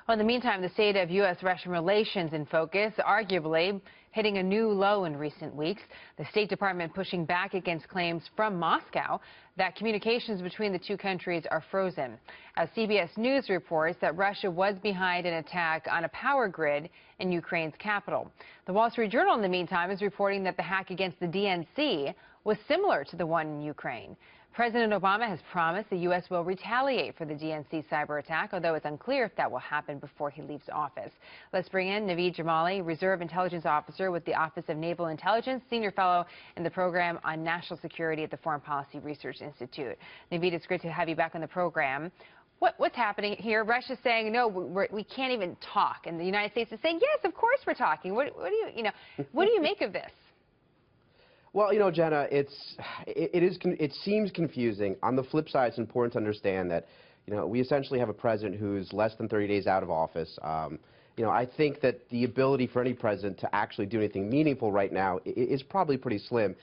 Well, in the meantime, the state of U.S.-Russian relations in focus, arguably hitting a new low in recent weeks. The State Department pushing back against claims from Moscow that communications between the two countries are frozen. As CBS News reports that Russia was behind an attack on a power grid in Ukraine's capital. The Wall Street Journal, in the meantime, is reporting that the hack against the DNC was similar to the one in Ukraine. President Obama has promised the U.S. will retaliate for the DNC cyber attack, although it's unclear if that will happen before he leaves office. Let's bring in Naveed Jamali, Reserve Intelligence Officer with the Office of Naval Intelligence, Senior Fellow in the Program on National Security at the Foreign Policy Research Institute. Naveed, it's great to have you back on the program. What's happening here? Russia's saying, no, we can't even talk. And the United States is saying, yes, of course we're talking. What do you make of this? Well, Jenna, it seems confusing. On the flip side, it's important to understand that, we essentially have a president who's less than 30 days out of office. I think that the ability for any president to actually do anything meaningful right now is probably pretty slim.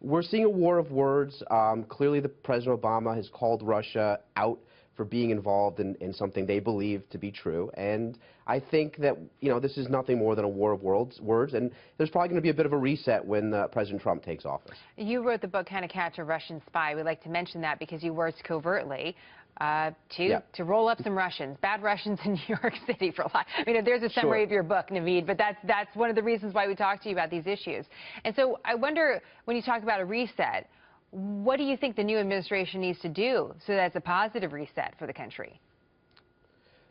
We're seeing a war of words. Clearly, President Obama has called Russia out for being involved in something they believe to be true. And I think that, this is nothing more than a war of words, and there's probably going to be a bit of a reset when President Trump takes office. You wrote the book, How to Catch a Russian Spy. We like to mention that because you worked covertly to roll up some Russians, bad Russians in New York City for a lot. There's a summary of your book, Naveed, but that's one of the reasons why we talk to you about these issues. And so I wonder, when you talk about a reset, what do you think the new administration needs to do so that's a positive reset for the country?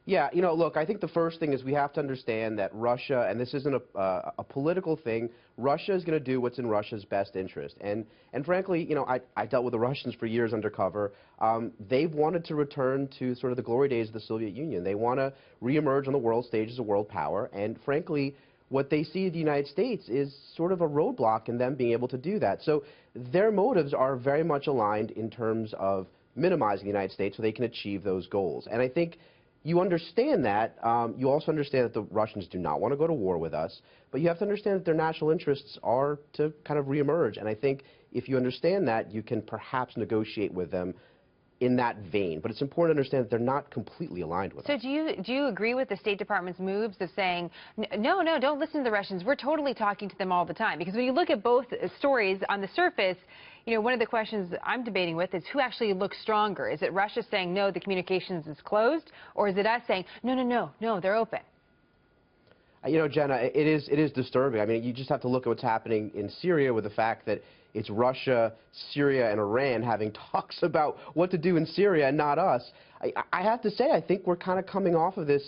Yeah, look, I think the first thing is we have to understand that Russia, and this isn't a political thing, Russia is going to do what's in Russia's best interest. And frankly, I dealt with the Russians for years undercover. They've wanted to return to sort of the glory days of the Soviet Union. They want to reemerge on the world stage as a world power. And frankly, what they see in the United States is sort of a roadblock in them being able to do that. So their motives are very much aligned in terms of minimizing the United States so they can achieve those goals. And I think you understand that. You also understand that the Russians do not want to go to war with us, but you have to understand that their national interests are to kind of reemerge. And I think if you understand that, you can perhaps negotiate with them in that vein. But it's important to understand that they're not completely aligned with us. So do you agree with the State Department's moves of saying, no, don't listen to the Russians. We're totally talking to them all the time? Because when you look at both stories on the surface, one of the questions I'm debating with is who actually looks stronger? Is it Russia saying, no, the communications is closed? Or is it us saying, no, they're open? Jenna, it is disturbing. You just have to look at what's happening in Syria with the fact that it's Russia, Syria, and Iran having talks about what to do in Syria and not us. I have to say, I think we're kind of coming off of this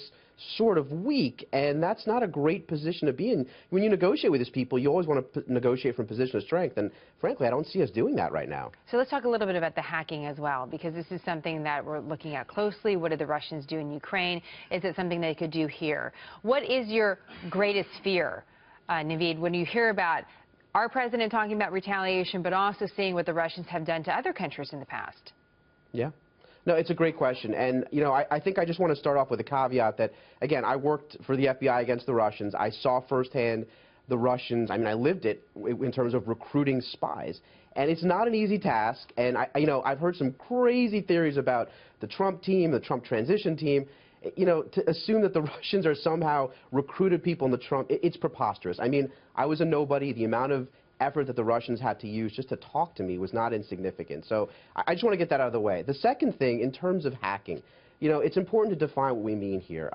sort of weak, and that's not a great position to be in. When you negotiate with these people, you always want to negotiate from a position of strength, and frankly, I don't see us doing that right now. So let's talk a little bit about the hacking as well, because this is something that we're looking at closely. What did the Russians do in Ukraine? Is it something they could do here? What is your greatest fear, Naveed, when you hear about our president talking about retaliation, but also seeing what the Russians have done to other countries in the past? Yeah. No, it's a great question. And, I think I just want to start off with a caveat that, again, I worked for the FBI against the Russians. I saw firsthand the Russians. I lived it in terms of recruiting spies. And it's not an easy task. And, I've heard some crazy theories about the Trump team, the Trump transition team. To assume that the Russians are somehow recruited people in the Trump, it's preposterous. I was a nobody. The amount of effort that the Russians had to use just to talk to me was not insignificant. So I just want to get that out of the way. The second thing, in terms of hacking, it's important to define what we mean here.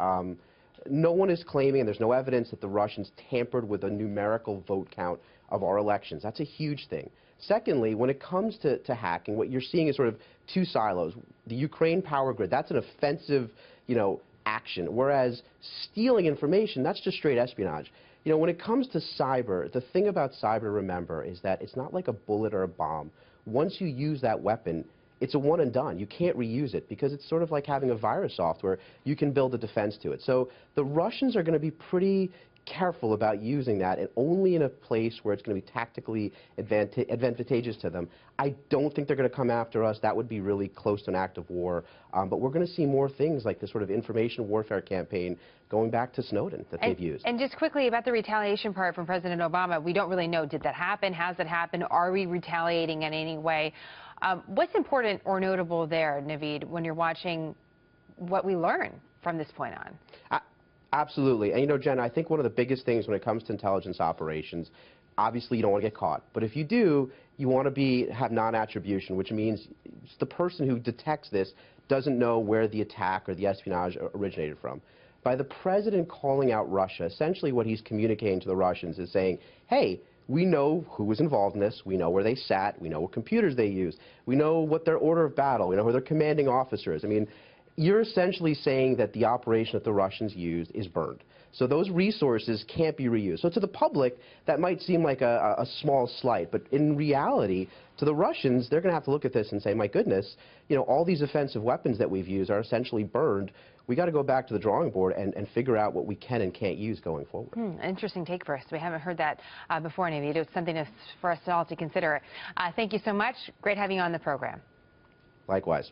No one is claiming, and there's no evidence, that the Russians tampered with a numerical vote count of our elections. That's a huge thing. Secondly, when it comes to hacking, what you're seeing is sort of two silos. The Ukraine power grid, that's an offensive, action, whereas stealing information, that's just straight espionage. When it comes to cyber, the thing about cyber, remember, is that it's not like a bullet or a bomb. Once you use that weapon, it's a one and done. You can't reuse it because it's sort of like having a virus software. You can build a defense to it. So the Russians are going to be pretty careful about using that, and only in a place where it's going to be tactically advantageous to them. I don't think they're going to come after us. That would be really close to an act of war. But we're going to see more things like this sort of information warfare campaign going back to Snowden that they've used. And just quickly about the retaliation part from President Obama, we don't really know. Did that happen? Has it happened? Are we retaliating in any way? What's important or notable there, Naveed, when you're watching what we learn from this point on? Absolutely. And you know, Jen, I think one of the biggest things when it comes to intelligence operations, obviously you don't want to get caught. But if you do, you want to have non-attribution, which means the person who detects this doesn't know where the attack or the espionage originated from. By the president calling out Russia, essentially what he's communicating to the Russians is saying, hey, we know who was involved in this, we know where they sat, we know what computers they used, we know what their order of battle, we know who their commanding officer is. I mean, you're essentially saying that the operation that the Russians used is burned. So those resources can't be reused. So to the public, that might seem like a small slight, but in reality, to the Russians, they're going to have to look at this and say, my goodness, you know, all these offensive weapons that we've used are essentially burned. We got to go back to the drawing board and figure out what we can and can't use going forward. Interesting take for us. We haven't heard that before, Naveed. It's something for us all to consider. Thank you so much. Great having you on the program. Likewise.